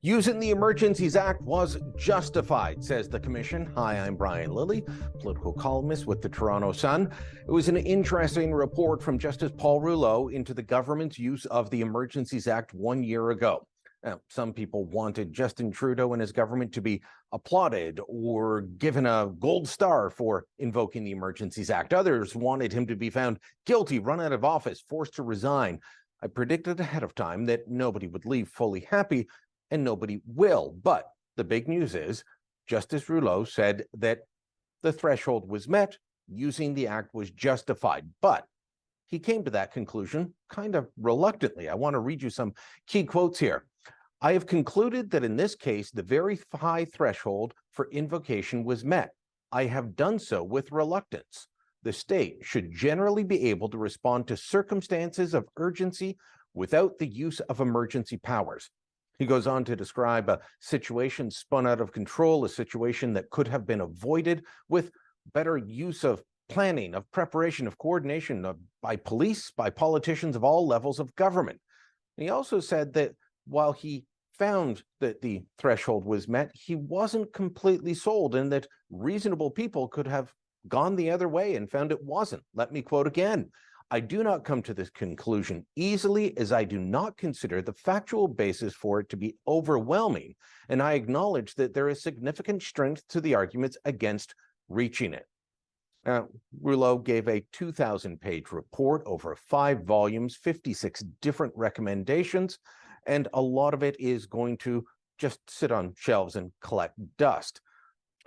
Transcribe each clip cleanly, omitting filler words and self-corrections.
Using the Emergencies Act was justified, says the commission. Hi, I'm Brian Lilley, political columnist with the Toronto Sun. It was an interesting report from Justice Paul Rouleau into the government's use of the Emergencies Act 1 year ago. Now, some people wanted Justin Trudeau and his government to be applauded or given a gold star for invoking the Emergencies Act. Others wanted him to be found guilty, run out of office, forced to resign. I predicted ahead of time that nobody would leave fully happy, and nobody will. But the big news is Justice Rouleau said that the threshold was met, using the act was justified. But he came to that conclusion kind of reluctantly. I want to read you some key quotes here. I have concluded that in this case, the very high threshold for invocation was met. I have done so with reluctance. The state should generally be able to respond to circumstances of urgency without the use of emergency powers. He goes on to describe a situation spun out of control, a situation that could have been avoided with better use of planning, of preparation, of coordination by police, by politicians of all levels of government. And he also said that while he found that the threshold was met, he wasn't completely sold, and that reasonable people could have gone the other way and found it wasn't. Let me quote again. I do not come to this conclusion easily, as I do not consider the factual basis for it to be overwhelming, and I acknowledge that there is significant strength to the arguments against reaching it. Now, Rouleau gave a 2,000-page report over 5 volumes, 56 different recommendations, and a lot of it is going to just sit on shelves and collect dust.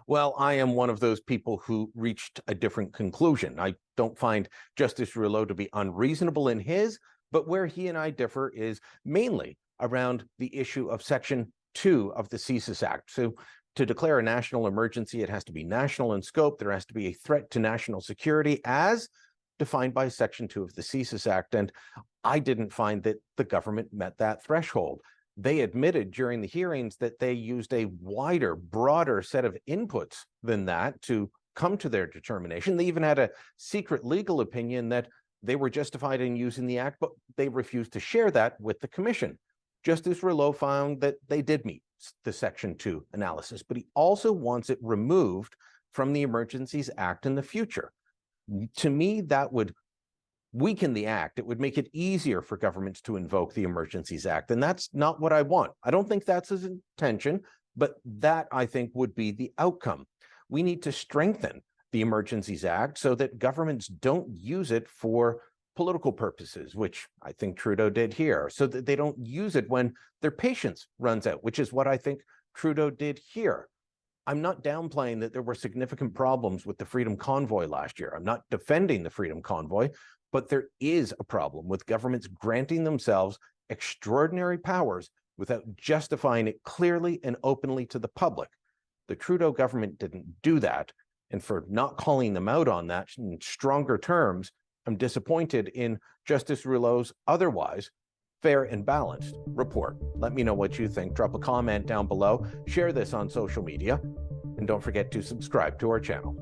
Well, I am one of those people who reached a different conclusion. I don't find Justice Rouleau to be unreasonable in his, but where he and I differ is mainly around the issue of Section 2 of the CSIS Act. So to declare a national emergency, it has to be national in scope. There has to be a threat to national security as defined by Section 2 of the CSIS Act. And I didn't find that the government met that threshold. They admitted during the hearings that they used a wider, broader set of inputs than that to come to their determination. They even had a secret legal opinion that they were justified in using the act, but they refused to share that with the commission. Justice Rouleau found that they did meet the Section 2 analysis, but he also wants it removed from the Emergencies Act in the future. To me, that would weaken the act. It would make it easier for governments to invoke the Emergencies Act, and that's not what I want. I don't think that's his intention, but that, I think, would be the outcome. We need to strengthen the Emergencies Act so that governments don't use it for political purposes, which I think Trudeau did here, so that they don't use it when their patience runs out, which is what I think Trudeau did here. I'm not downplaying that there were significant problems with the Freedom Convoy last year. I'm not defending the Freedom Convoy, but there is a problem with governments granting themselves extraordinary powers without justifying it clearly and openly to the public. The Trudeau government didn't do that, and for not calling them out on that in stronger terms, I'm disappointed in Justice Rouleau's otherwise fair and balanced report. Let me know what you think. Drop a comment down below, share this on social media, and don't forget to subscribe to our channel.